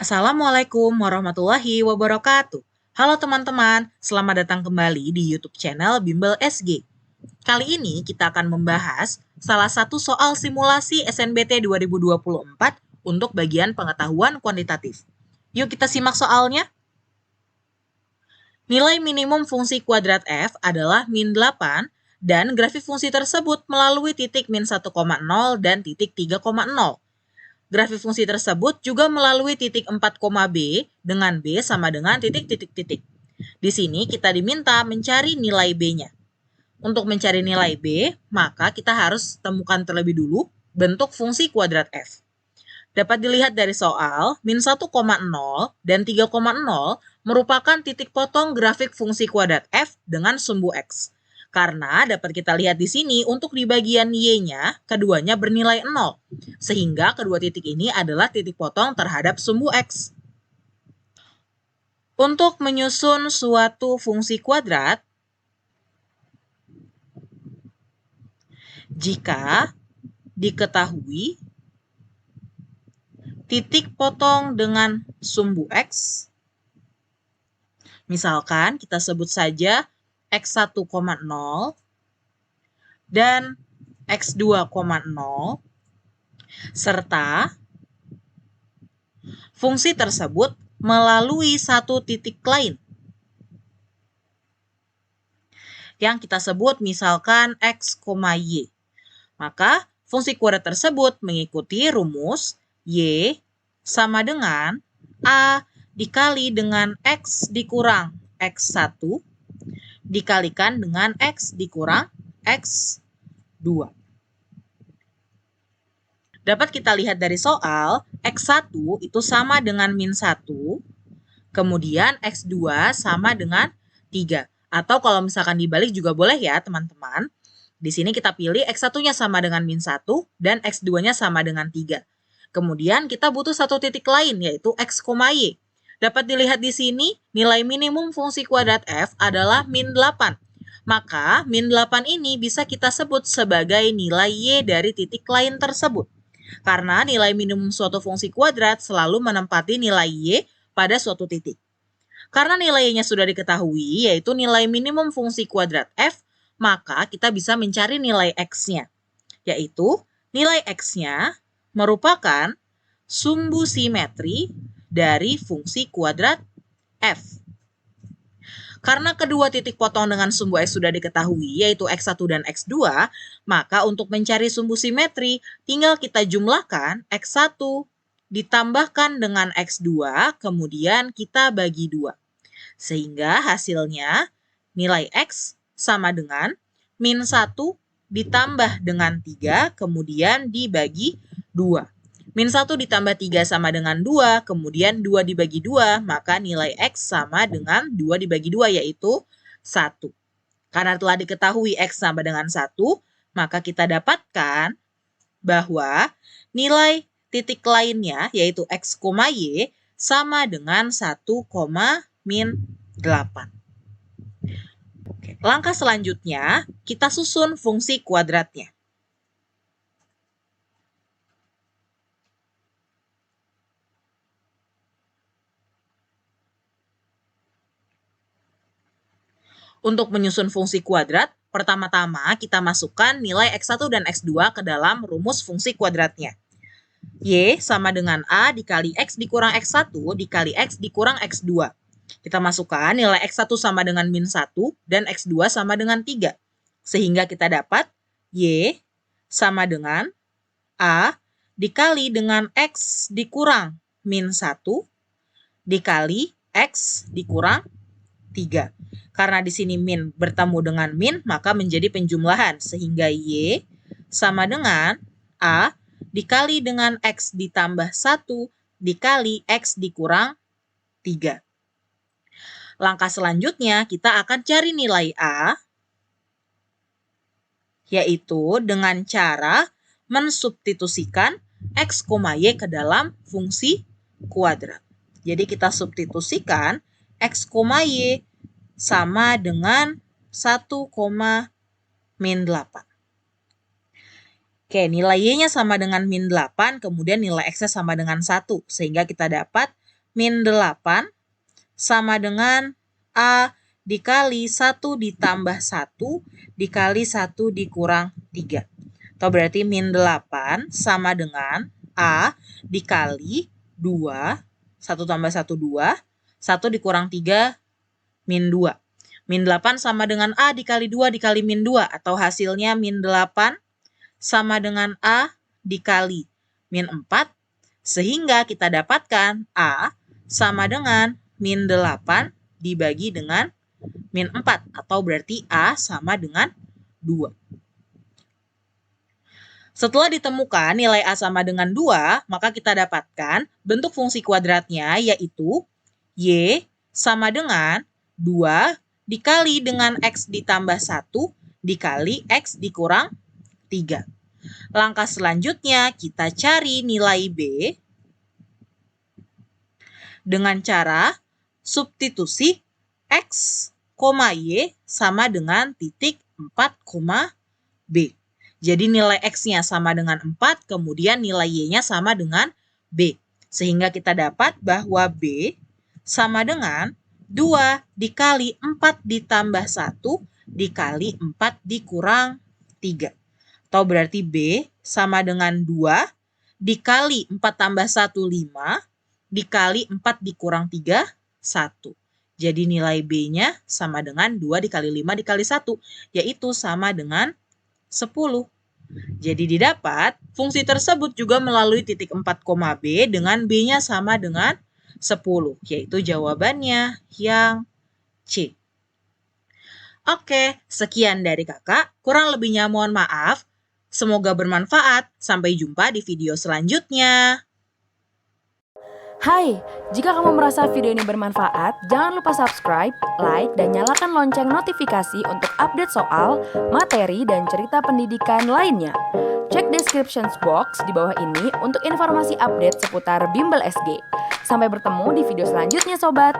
Assalamualaikum warahmatullahi wabarakatuh. Halo teman-teman, selamat datang kembali di YouTube channel Bimbel SG. Kali ini kita akan membahas salah satu soal simulasi SNBT 2024 untuk bagian pengetahuan kuantitatif. Yuk kita simak soalnya. Nilai minimum fungsi kuadrat f adalah min 8 dan grafik fungsi tersebut melalui titik min 1,0 dan titik 3,0. Grafik fungsi tersebut juga melalui titik 4, B dengan B sama dengan titik-titik-titik. Di sini kita diminta mencari nilai B-nya. Untuk mencari nilai B, maka kita harus temukan terlebih dulu bentuk fungsi kuadrat f. Dapat dilihat dari soal, min 1,0 dan 3,0 merupakan titik potong grafik fungsi kuadrat f dengan sumbu x. Karena dapat kita lihat di sini untuk di bagian y-nya, keduanya bernilai 0. Sehingga kedua titik ini adalah titik potong terhadap sumbu x. Untuk menyusun suatu fungsi kuadrat, jika diketahui titik potong dengan sumbu x, misalkan kita sebut saja x1,0 dan x2,0 serta fungsi tersebut melalui satu titik lain yang kita sebut misalkan x, y. Maka fungsi kuadrat tersebut mengikuti rumus y sama dengan a dikali dengan x dikurang x1 dikalikan dengan x dikurang x2. Dapat kita lihat dari soal, x1 itu sama dengan min 1, kemudian x2 sama dengan 3. Atau kalau misalkan dibalik juga boleh ya teman-teman. Di sini kita pilih x1-nya sama dengan min 1 dan x2-nya sama dengan 3. Kemudian kita butuh satu titik lain yaitu x, y. Dapat dilihat di sini nilai minimum fungsi kuadrat f adalah min 8. Maka min 8 ini bisa kita sebut sebagai nilai y dari titik lain tersebut. Karena nilai minimum suatu fungsi kuadrat selalu menempati nilai y pada suatu titik. Karena nilainya sudah diketahui yaitu nilai minimum fungsi kuadrat f, maka kita bisa mencari nilai x-nya. Yaitu nilai x-nya merupakan sumbu simetri dari fungsi kuadrat f. Karena kedua titik potong dengan sumbu x sudah diketahui, yaitu x1 dan x2, maka untuk mencari sumbu simetri, tinggal kita jumlahkan x1 ditambahkan dengan x2, kemudian kita bagi 2. Sehingga hasilnya nilai x sama dengan min 1 ditambah dengan 3, kemudian dibagi 2. Min 1 ditambah 3 sama dengan 2, kemudian 2 dibagi 2, maka nilai x sama dengan 2 dibagi 2, yaitu 1. Karena telah diketahui x sama dengan 1, maka kita dapatkan bahwa nilai titik lainnya, yaitu x, y, sama dengan 1, min 8. Oke. Langkah selanjutnya, kita susun fungsi kuadratnya. Untuk menyusun fungsi kuadrat, pertama-tama kita masukkan nilai x1 dan x2 ke dalam rumus fungsi kuadratnya. Y sama dengan A dikali X dikurang X1 dikali X dikurang X2. Kita masukkan nilai X1 sama dengan min 1 dan X2 sama dengan 3. Sehingga kita dapat Y sama dengan A dikali dengan X dikurang min 1 dikali X dikurang 3. Karena di sini min bertemu dengan min, maka menjadi penjumlahan. Sehingga Y sama dengan A dikali dengan X ditambah 1 dikali X dikurang 3. Langkah selanjutnya kita akan cari nilai A, yaitu dengan cara mensubstitusikan X, Y ke dalam fungsi kuadrat. Jadi kita substitusikan X, Y sama dengan 1, min 8. Oke, nilai y-nya sama dengan min 8, kemudian nilai x-nya sama dengan 1. Sehingga kita dapat min 8 sama dengan A dikali 1 ditambah 1 dikali 1 dikurang 3. Atau berarti min 8 sama dengan A dikali 2, 1 tambah 1, 2, 1 dikurang 3, min 2. Min 8 sama dengan A dikali 2 dikali min 2, atau hasilnya min 8 sama dengan A dikali min 4, sehingga kita dapatkan A sama dengan min 8 dibagi dengan min 4, atau berarti A sama dengan 2. Setelah ditemukan nilai A sama dengan 2, maka kita dapatkan bentuk fungsi kuadratnya, yaitu Y sama dengan 2 dikali dengan X ditambah 1 dikali X dikurang 3. Langkah selanjutnya kita cari nilai B dengan cara substitusi X, Y sama dengan titik 4, B. Jadi nilai X-nya sama dengan 4, kemudian nilai Y-nya sama dengan B. Sehingga kita dapat bahwa B sama dengan 2 dikali 4 ditambah 1 dikali 4 dikurang 3. Atau berarti B sama dengan 2 dikali 4 tambah 1, 5, dikali 4 dikurang 3, 1. Jadi nilai B-nya sama dengan 2 dikali 5 dikali 1, yaitu sama dengan 10. Jadi didapat, fungsi tersebut juga melalui titik 4, B dengan B-nya sama dengan 10, yaitu jawabannya yang C. Oke, sekian dari kakak. Kurang lebihnya mohon maaf. Semoga bermanfaat. Sampai jumpa di video selanjutnya. Hai, jika kamu merasa video ini bermanfaat, jangan lupa subscribe, like, dan nyalakan lonceng notifikasi untuk update soal, materi, dan cerita pendidikan lainnya. Cek description box di bawah ini untuk informasi update seputar Bimbel SG. Sampai bertemu di video selanjutnya, Sobat!